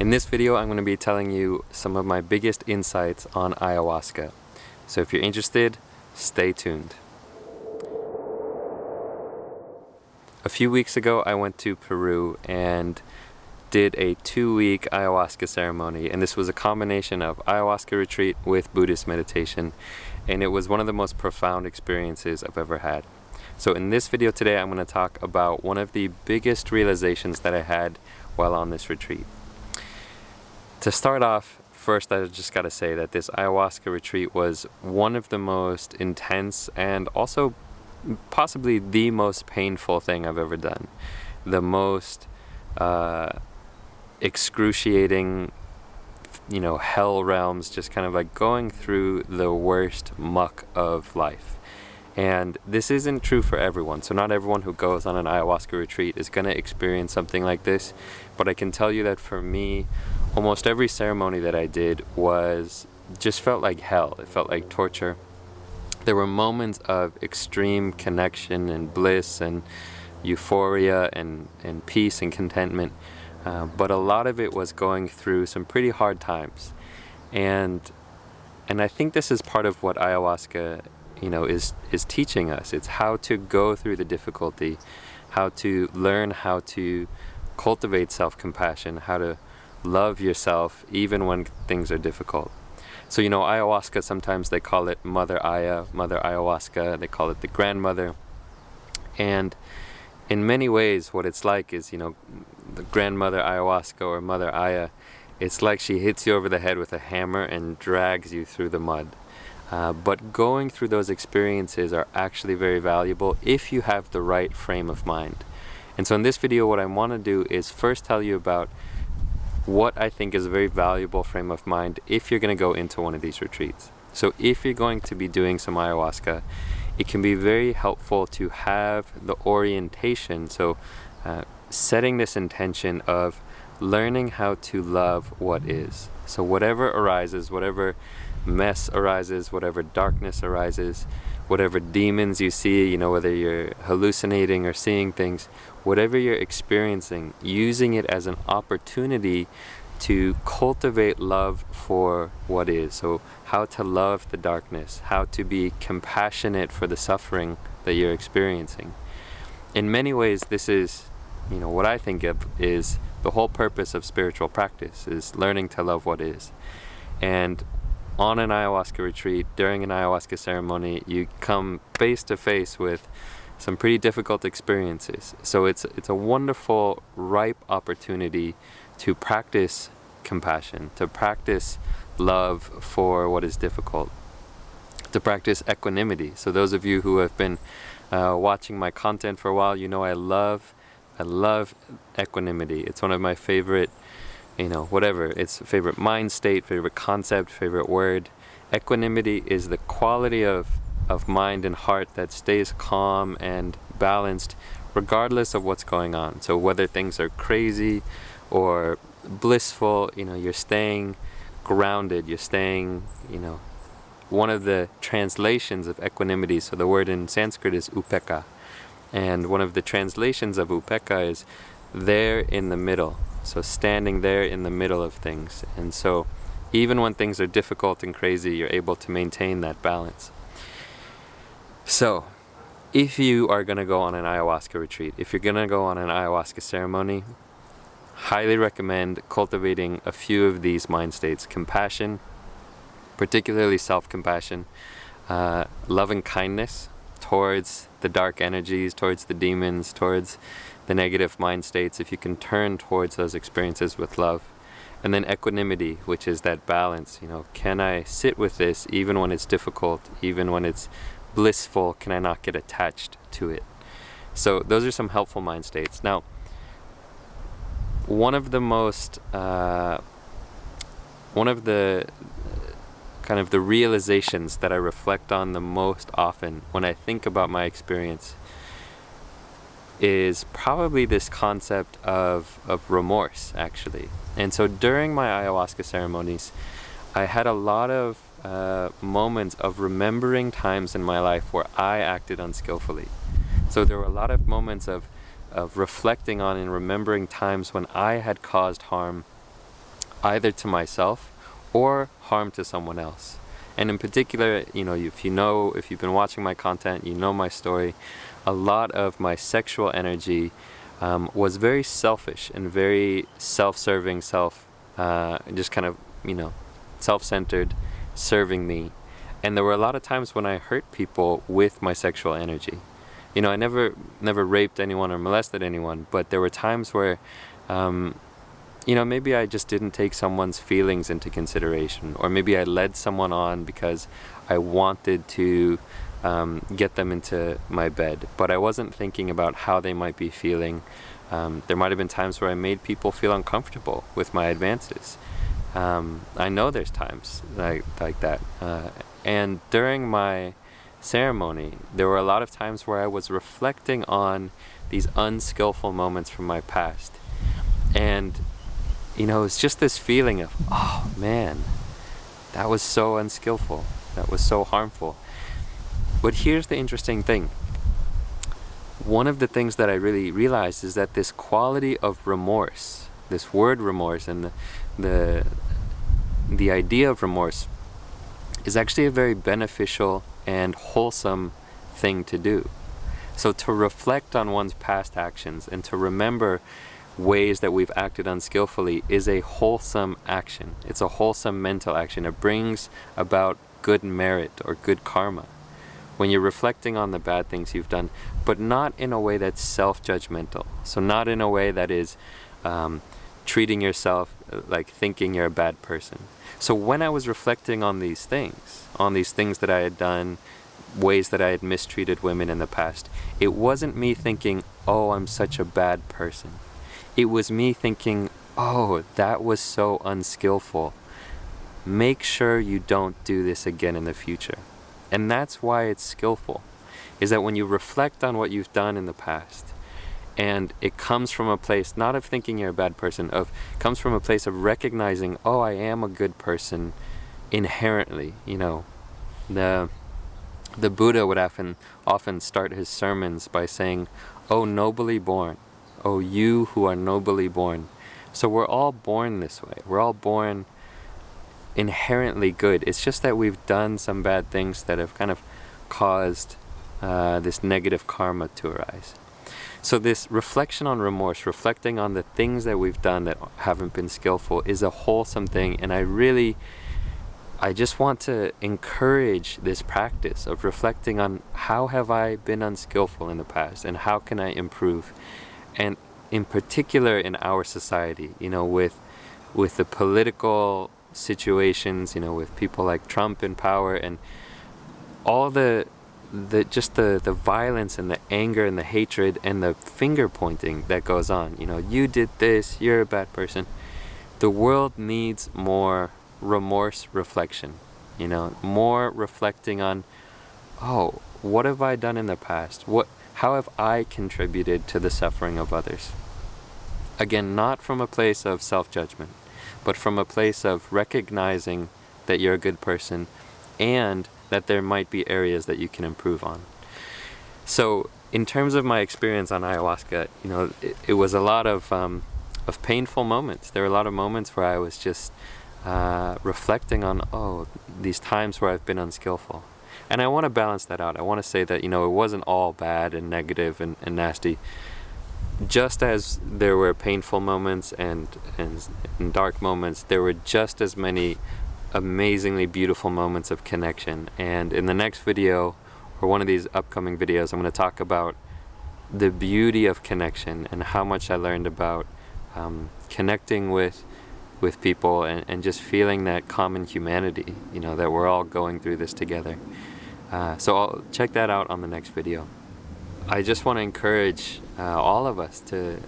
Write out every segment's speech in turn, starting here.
In this video, I'm going to be telling you some of my biggest insights on ayahuasca. So if you're interested, stay tuned. A few weeks ago, I went to Peru and did a 2-week ayahuasca ceremony, and this was a combination of ayahuasca retreat with Buddhist meditation, and it was one of the most profound experiences I've ever had. So in this video today, I'm going to talk about one of the biggest realizations that I had while on this retreat. To start off, first I just got to say that this ayahuasca retreat was one of the most intense and also possibly the most painful thing I've ever done. The most excruciating, hell realms, just kind of like going through the worst muck of life. And this isn't true for everyone. So not everyone who goes on an ayahuasca retreat is going to experience something like this. But I can tell you that for me, almost every ceremony that I did just felt like hell. It felt like torture. There were moments of extreme connection and bliss and euphoria and peace and contentment. But a lot of it was going through some pretty hard times. And I think this is part of what ayahuasca is teaching us. It's how to go through the difficulty, how to learn how to cultivate self-compassion, how to love yourself even when things are difficult. So ayahuasca, sometimes they call it Mother Ayahuasca, they call it the grandmother. And in many ways what it's like is, the grandmother ayahuasca or Mother Aya, it's like she hits you over the head with a hammer and drags you through the mud. But going through those experiences are actually very valuable if you have the right frame of mind. And so in this video, what I want to do is first tell you about what I think is a very valuable frame of mind if you're going to go into one of these retreats. So if you're going to be doing some ayahuasca, it can be very helpful to have the orientation, so setting this intention of learning how to love what is. So whatever arises, whatever mess arises, whatever darkness arises, whatever demons you see, whether you're hallucinating or seeing things, whatever you're experiencing, using it as an opportunity to cultivate love for what is. So how to love the darkness, how to be compassionate for the suffering that you're experiencing. In many ways, this is, what I think of is the whole purpose of spiritual practice, is learning to love what is. And on an ayahuasca retreat, during an ayahuasca ceremony, you come face to face with some pretty difficult experiences. So it's a wonderful, ripe opportunity to practice compassion, to practice love for what is difficult, to practice equanimity. So those of you who have been watching my content for a while, I love equanimity. It's one of my favorite, it's favorite mind state, favorite concept, favorite word. Equanimity is the quality of mind and heart that stays calm and balanced regardless of what's going on. So whether things are crazy or blissful, you're staying grounded, you're staying, one of the translations of equanimity, so the word in Sanskrit is upekkha, and one of the translations of upekkha is there in the middle. So standing there in the middle of things. And so even when things are difficult and crazy, you're able to maintain that balance. So if you are going to go on an ayahuasca retreat, if you're going to go on an ayahuasca ceremony, highly recommend cultivating a few of these mind states. Compassion, particularly self-compassion, loving kindness towards the dark energies, towards the demons, towards the negative mind states, if you can turn towards those experiences with love. And then equanimity, which is that balance, can I sit with this even when it's difficult, even when it's blissful, can I not get attached to it? So those are some helpful mind states. Now, one of the kind of the realizations that I reflect on the most often when I think about my experience is probably this concept of remorse, actually. And so during my ayahuasca ceremonies, I had a lot of moments of remembering times in my life where I acted unskillfully. So there were a lot of moments of reflecting on and remembering times when I had caused harm either to myself or harm to someone else. And in particular, if you've been watching my content, you know my story, a lot of my sexual energy was very selfish and very self-serving, just kind of, self-centered, serving me. And there were a lot of times when I hurt people with my sexual energy. I never raped anyone or molested anyone, but there were times where maybe I just didn't take someone's feelings into consideration, or maybe I led someone on because I wanted to get them into my bed, but I wasn't thinking about how they might be feeling. There might have been times where I made people feel uncomfortable with my advances. I know there's times like that. And during my ceremony, there were a lot of times where I was reflecting on these unskillful moments from my past. And it's just this feeling of, oh man, that was so unskillful, that was so harmful. But here's the interesting thing. One of the things that I really realized is that this quality of remorse, this word remorse, and the idea of remorse is actually a very beneficial and wholesome thing to do. So to reflect on one's past actions and to remember ways that we've acted unskillfully is a wholesome action. It's a wholesome mental action. It brings about good merit or good karma when you're reflecting on the bad things you've done, but not in a way that's self-judgmental. So not in a way that is treating yourself like thinking you're a bad person. So when I was reflecting on these things that I had done, ways that I had mistreated women in the past, it wasn't me thinking, oh, I'm such a bad person. It was me thinking, oh, that was so unskillful. Make sure you don't do this again in the future. And that's why it's skillful, is that when you reflect on what you've done in the past, and it comes from a place not of thinking you're a bad person, comes from a place of recognizing, oh, I am a good person inherently. The Buddha would often start his sermons by saying, oh, nobly born. Oh, you who are nobly born. So we're all born this way. We're all born inherently good. It's just that we've done some bad things that have kind of caused this negative karma to arise. So this reflection on remorse, reflecting on the things that we've done that haven't been skillful, is a wholesome thing. And I just want to encourage this practice of reflecting on how have I been unskillful in the past and how can I improve. And in particular in our society, with the political situations, with people like Trump in power and all the violence and the anger and the hatred and the finger pointing that goes on. You did this, you're a bad person. The world needs more remorse reflection, more reflecting on, oh, what have I done in the past? How have I contributed to the suffering of others? Again, not from a place of self-judgment, but from a place of recognizing that you're a good person and that there might be areas that you can improve on. So in terms of my experience on ayahuasca, it was a lot of painful moments. There were a lot of moments where I was just reflecting on, these times where I've been unskillful. And I want to balance that out. I want to say that, it wasn't all bad and negative and nasty. Just as there were painful moments and dark moments, there were just as many amazingly beautiful moments of connection. And in the next video, or one of these upcoming videos, I'm going to talk about the beauty of connection and how much I learned about connecting with people and just feeling that common humanity, that we're all going through this together. So I'll check that out on the next video. I just want to encourage all of us to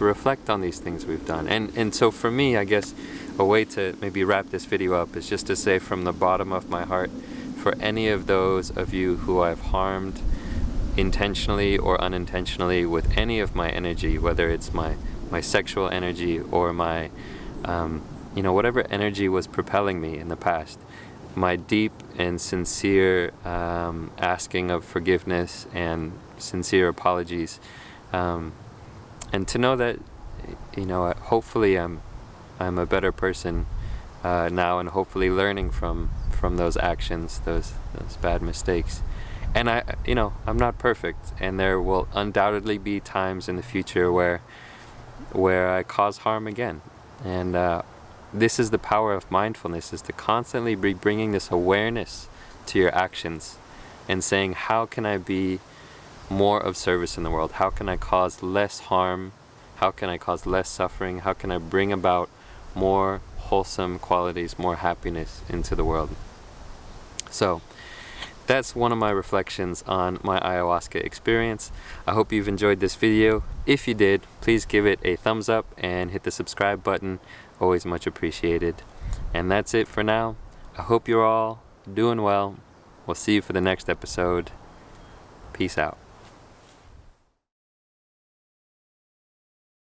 reflect on these things we've done. And so for me, I guess a way to maybe wrap this video up is just to say from the bottom of my heart, for any of those of you who I've harmed intentionally or unintentionally with any of my energy, whether it's my sexual energy or my whatever energy was propelling me in the past, my deep and sincere asking of forgiveness and sincere apologies, and to know that hopefully I'm I'm a better person now, and hopefully learning from those actions, those bad mistakes. And I'm not perfect, and there will undoubtedly be times in the future where I cause harm again. And this is the power of mindfulness, is to constantly be bringing this awareness to your actions and saying, how can I be more of service in the world? How can I cause less harm? How can I cause less suffering? How can I bring about more wholesome qualities, more happiness into the world? So that's one of my reflections on my ayahuasca experience. I hope you've enjoyed this video. If you did, please give it a thumbs up and hit the subscribe button. Always much appreciated. And that's it for now. I hope you're all doing well. We'll see you for the next episode. Peace out.